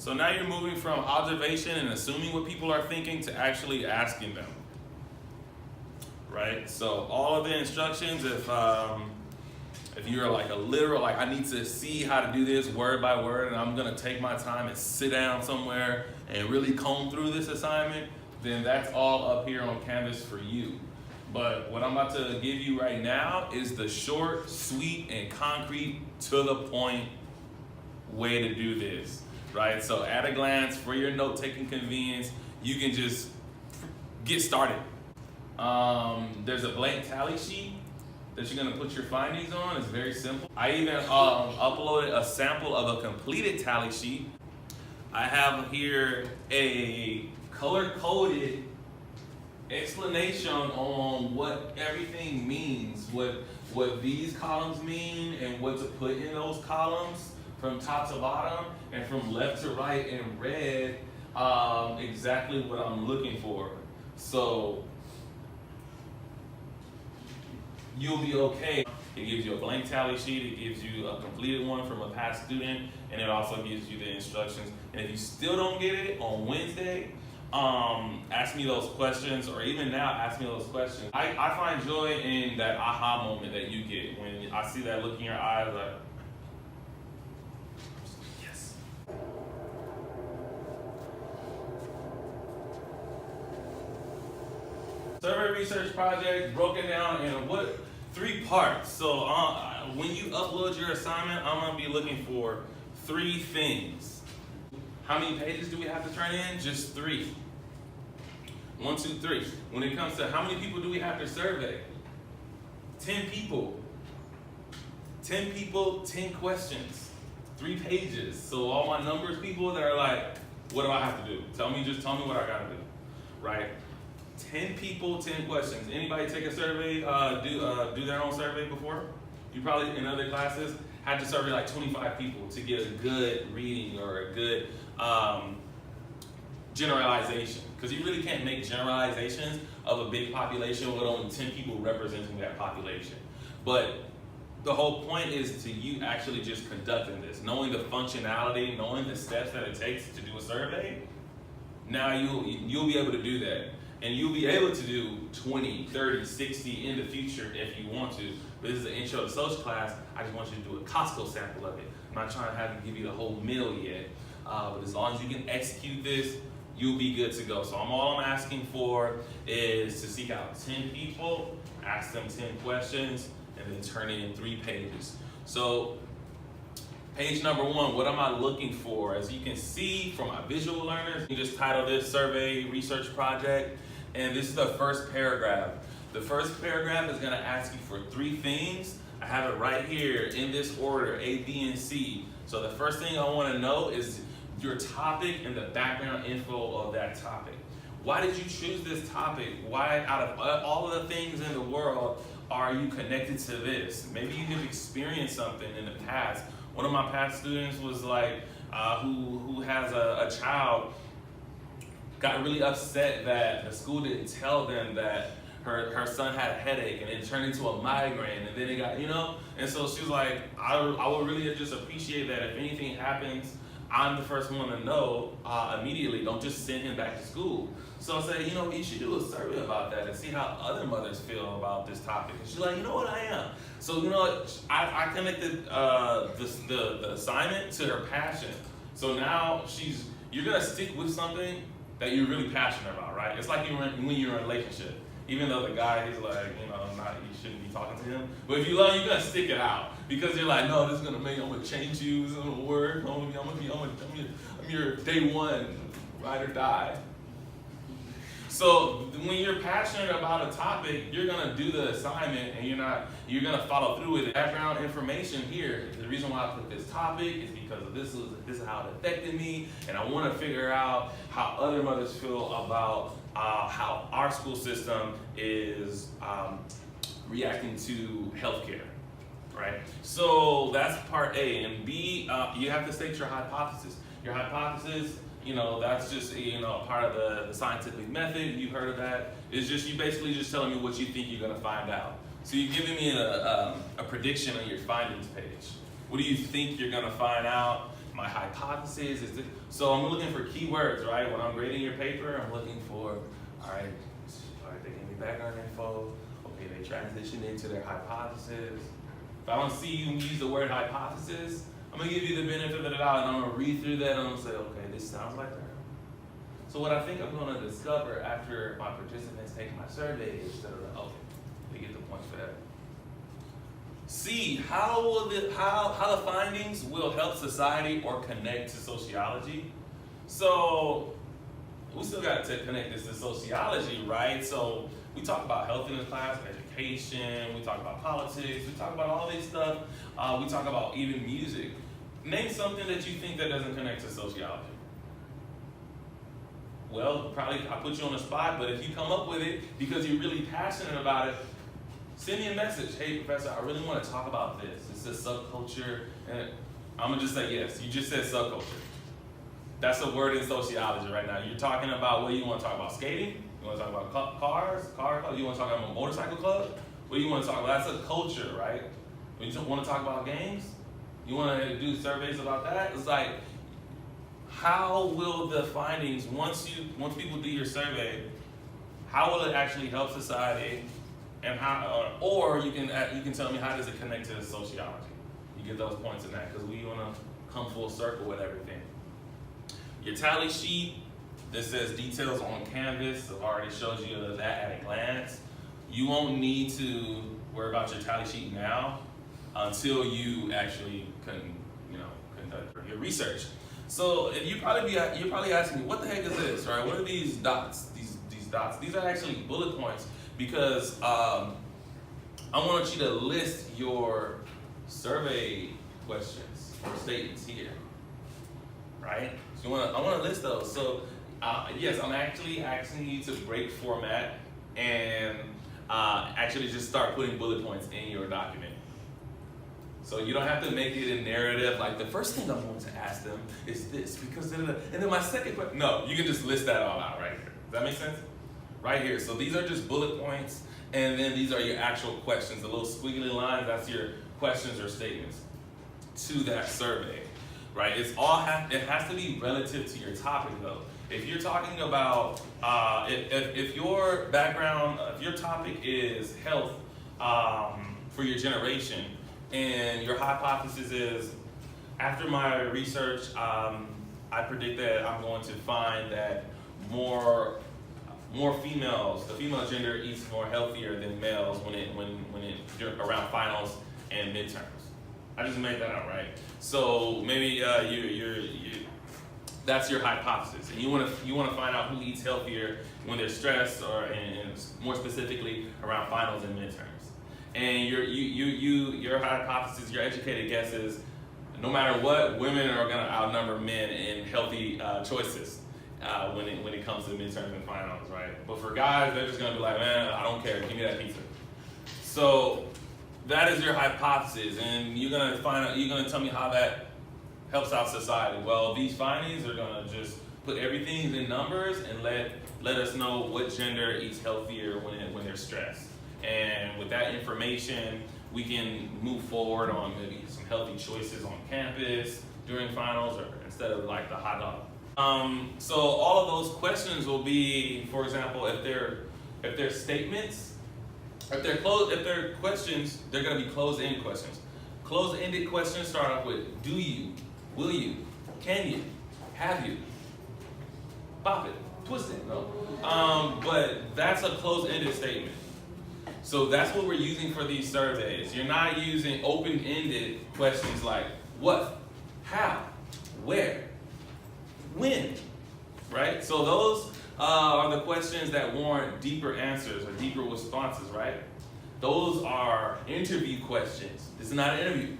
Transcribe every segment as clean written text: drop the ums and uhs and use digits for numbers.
So now you're moving from observation and assuming what people are thinking to actually asking them, right? So all of the instructions, if you're like a literal, like I need to see how to do this word by word, and I'm gonna take my time and sit down somewhere and really comb through this assignment, then that's all up here on Canvas for you. But what I'm about to give you right now is the short, sweet, and concrete, to the point way to do this, right? So at a glance, for your note-taking convenience, you can just get started. There's a blank tally sheet that you're gonna put your findings on. It's very simple. I even uploaded a sample of a completed tally sheet. I have here a color-coded explanation on what everything means, what these columns mean, and what to put in those columns from top to bottom and from left to right in red, exactly what I'm looking for. So you'll be okay. It gives you a blank tally sheet, it gives you a completed one from a past student, and it also gives you the instructions. And if you still don't get it, on Wednesday, ask me those questions, or even now, ask me those questions. I find joy in that aha moment that you get when I see that look in your eyes, like, yes. Survey research project broken down in what? 3 parts. So when you upload your assignment, I'm gonna be looking for 3 things. How many pages do we have to turn in? Just 3. 1, 2, 3. When it comes to how many people do we have to survey? 10 people. 10 people, 10 questions. 3 pages. So all my numbers people that are like, what do I have to do? Just tell me what I gotta do, right? 10 people, 10 questions. Anybody take a survey, do their own survey before? You probably in other classes had to survey like 25 people to get a good reading or a good generalization. Because you really can't make generalizations of a big population with only 10 people representing that population. But the whole point is to you actually just conducting this, knowing the functionality, knowing the steps that it takes to do a survey. Now you'll be able to do that. And you'll be able to do 20, 30, 60 in the future if you want to. But this is an intro to social class. I just want you to do a Costco sample of it. I'm not trying to have you give you the whole meal yet. But as long as you can execute this, you'll be good to go. So all I'm asking for is to seek out 10 people, ask them 10 questions, and then turn it in 3 pages. So page number 1, what am I looking for? As you can see from my visual learners, you just title this survey research project, and this is the first paragraph. The first paragraph is gonna ask you for 3 things. I have it right here in this order, A, B, and C. So the first thing I wanna know is your topic and the background info of that topic. Why did you choose this topic? Why, out of all of the things in the world, are you connected to this? Maybe you have experienced something in the past. One of my past students was like, who has a child, got really upset that the school didn't tell them that her son had a headache, and it turned into a migraine, and then it got, and so she was like, I would really just appreciate that if anything happens, I'm the first one to know immediately. Don't just send him back to school. So I said, you should do a survey about that and see how other mothers feel about this topic. And she's like, you know what, I am. So I connected the assignment to her passion. So now you're gonna stick with something that you're really passionate about, right? It's like when you're in a relationship. Even though the guy is like, you shouldn't be talking to him. But if you love, you're gonna stick it out because you're like, no, this is gonna I'm gonna change you. This is gonna work. I'm your day one, ride or die. So when you're passionate about a topic, you're gonna do the assignment and you're gonna follow through with it. Background information here. The reason why I put this topic is because of this is how it affected me, and I want to figure out how other mothers feel about how our school system is reacting to healthcare, right? So that's part A. And B, you have to state your hypothesis. Your hypothesis, that's just part of the scientific method. You've heard of that. It's just you basically just telling me what you think you're gonna find out. So you're giving me a prediction on your findings page. What do you think you're gonna find out? my hypothesis is this. So I'm looking for keywords, right? When I'm grading your paper, I'm looking for, all right, they gave me background info. Okay, they transitioned into their hypothesis. If I don't see you use the word hypothesis, I'm gonna give you the benefit of the doubt, and I'm gonna read through that, and I'm gonna say, okay, this sounds like that. So what I think I'm gonna discover after my participants take my survey is that, okay, they get the points for that. See how the findings will help society or connect to sociology. So we still got to connect this to sociology, right? So we talk about health in this class, education, we talk about politics, we talk about all this stuff. We talk about even music. Name something that you think that doesn't connect to sociology. Well, probably I put you on the spot, but if you come up with it because you're really passionate about it, send me a message. Hey, Professor, I really want to talk about this. It's a subculture, and I'm gonna just say yes. You just said subculture. That's a word in sociology right now. You're talking about what do you want to talk about? Skating? You want to talk about cars? You want to talk about a motorcycle club? What do you want to talk about? That's a culture, right? You want to talk about games? You want to do surveys about that? It's like, how will the findings, once people do your survey, how will it actually help society, and how, or you can tell me how does it connect to sociology? You get those points in that because we want to come full circle with everything. Your tally sheet, this says details on Canvas, so already shows you that at a glance. You won't need to worry about your tally sheet now until you actually conduct your research. So you're probably asking me, what the heck is this, right? What are these dots? These dots. These are actually bullet points because I want you to list your survey questions or statements here, right? So I want to list those. So yes, I'm actually asking you to break format and actually just start putting bullet points in your document. So you don't have to make it a narrative, like the first thing I'm going to ask them is this, because and then my second question, no, you can just list that all out right here. Does that make sense? Right here. So these are just bullet points, and then these are your actual questions. The little squiggly lines, that's your questions or statements to that survey, right? It has to be relative to your topic though. If you're talking about, if your background, if your topic is health for your generation, and your hypothesis is, after my research, I predict that I'm going to find that more females, the female gender eats more healthier than males when it around finals and midterms. I just made that up, right? So maybe that's your hypothesis, and you want to find out who eats healthier when they're stressed, and more specifically around finals and midterms. And your hypothesis, your educated guess is, no matter what, women are going to outnumber men in healthy choices when it comes to midterms and finals, right? But for guys, they're just going to be like, man, I don't care, give me that pizza. So that is your hypothesis, and you're going to tell me how that helps out society. Well, these findings are going to just put everything in numbers and let us know what gender eats healthier when they're stressed. And with that information, we can move forward on maybe some healthy choices on campus during finals, or instead of like the hot dog. So all of those questions will be, for example, if they're statements, if they're questions, they're going to be closed-ended questions. Closed-ended questions start off with do you, will you, can you, have you, pop it, twist it, no. But that's a closed-ended statement. So that's what we're using for these surveys. You're not using open-ended questions like what, how, where, when, right? So those are the questions that warrant deeper answers or deeper responses, right? Those are interview questions. This is not an interview.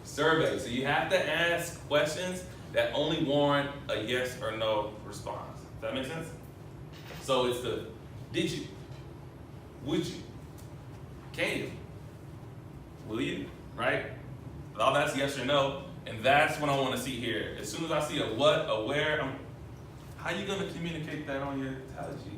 Survey. So you have to ask questions that only warrant a yes or no response. Does that make sense? So it's the did you, would you, can you, will you, right? All that's yes or no, and that's what I want to see here. As soon as I see a what, a where, how are you going to communicate that on your tally sheet?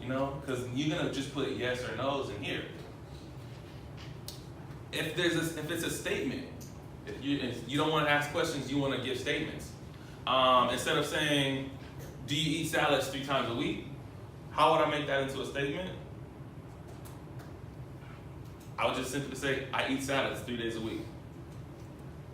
You know, because you're going to just put yes or no's in here. If it's a statement, If you don't want to ask questions, you want to give statements. Instead of saying, do you eat salads 3 times a week? How would I make that into a statement? I would just simply say, I eat salads 3 days a week.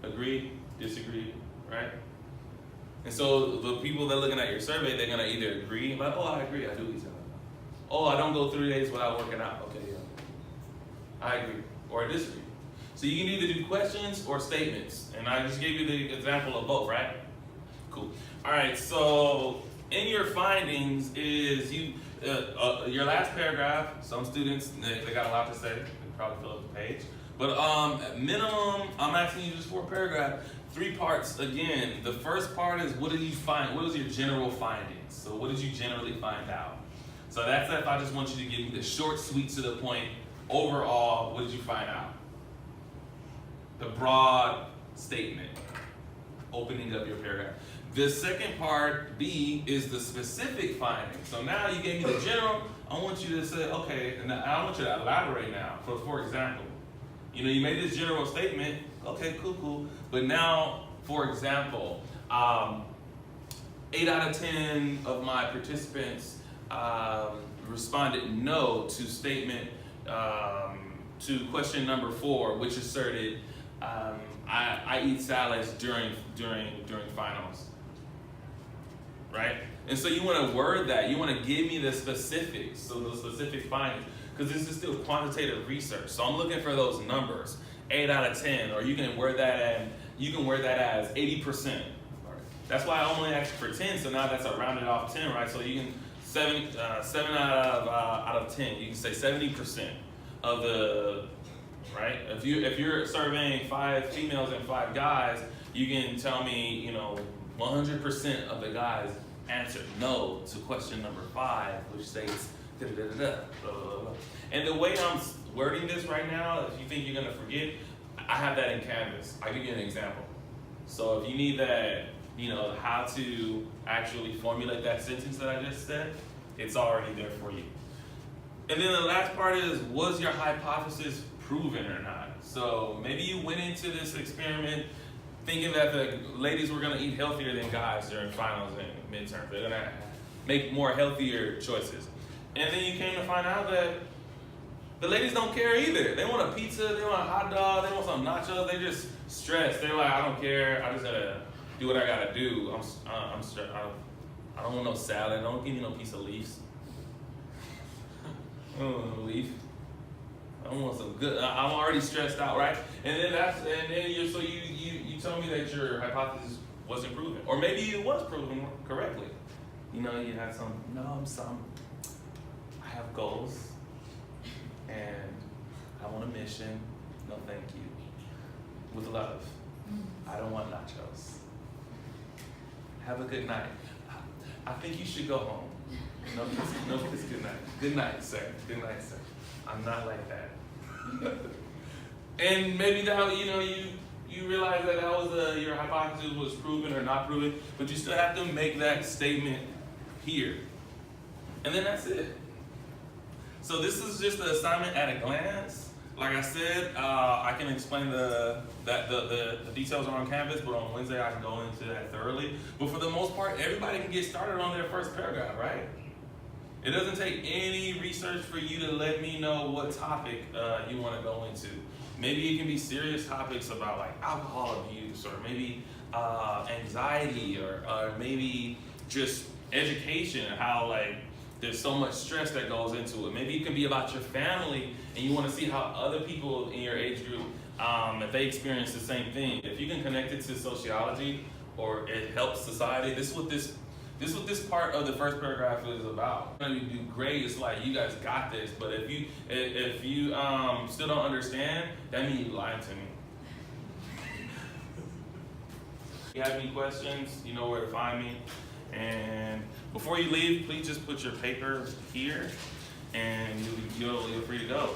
Agree, disagree, right? And so the people that are looking at your survey, they're gonna either agree, like, oh, I agree, I do eat salad. Oh, I don't go 3 days without working out. Okay, yeah. I agree, or I disagree. So you can either do questions or statements. And I just gave you the example of both, right? Cool. All right, so in your findings is your last paragraph. Some students, they got a lot to say. They probably fill up the page. But at minimum, I'm asking you just for a paragraph. 3 parts. Again, the first part is what did you find? What was your general findings? So what did you generally find out? So that's if I just want you to give me the short, sweet, to the point. Overall, what did you find out? The broad statement, opening up your paragraph. The second part, B, is the specific findings. So now you gave me the general. I want you to say, okay, and I want you to elaborate now. For example, you made this general statement. Okay, cool. But now, for example, 8 out of 10 of my participants responded no to statement, to question number 4, which asserted, I eat salads during finals, right? And so you want to word that. You want to give me the specifics, so the specific findings, because this is still quantitative research. So I'm looking for those numbers, 8 out of 10, or you can word that as 80%. That's why I only asked for 10. So now that's a rounded off 10, right? So you can 7 out of 10. You can say 70% of the. Right? If you're surveying 5 females and 5 guys, you can tell me, 100% of the guys answered no to question number 5, which states da da da da blah, blah, blah. And the way I'm wording this right now, if you think you're gonna forget, I have that in Canvas. I'll give you an example. So if you need that, how to actually formulate that sentence that I just said, it's already there for you. And then the last part is, was your hypothesis proven or not? So maybe you went into this experiment thinking that the ladies were going to eat healthier than guys during finals and midterms. They're going to make more healthier choices. And then you came to find out that the ladies don't care either. They want a pizza, they want a hot dog, they want some nachos. They're just stressed. They're like, I don't care. I just got to do what I got to do. I'm stressed. I don't want no salad. Don't give me no piece of leaves. I don't want no leaf. I want some good. I'm already stressed out, right? And then you told me that your hypothesis wasn't proven, or maybe it was proven correctly. You had some. I have goals, and I want a mission. No, thank you. With love. I don't want nachos. Have a good night. I think you should go home. No, kiss, good night. Good night, sir. Good night, sir. I'm not like that. And maybe now you realize that was your hypothesis was proven or not proven, but you still have to make that statement here, and then that's it. So this is just the assignment at a glance. Like I said, I can explain the details are on Canvas, but on Wednesday I can go into that thoroughly. But for the most part, everybody can get started on their first paragraph, right? It doesn't take any research for you to let me know what topic you want to go into. Maybe it can be serious topics about like alcohol abuse, or maybe anxiety, or maybe just education and how like there's so much stress that goes into it. Maybe it can be about your family and you want to see how other people in your age group, if they experience the same thing. If you can connect it to sociology or it helps society, this is what this part of the first paragraph is about. When you do great, it's like you guys got this. But if you still don't understand, that means you lied to me. If you have any questions, you know where to find me. And before you leave, please just put your paper here, and you're free to go.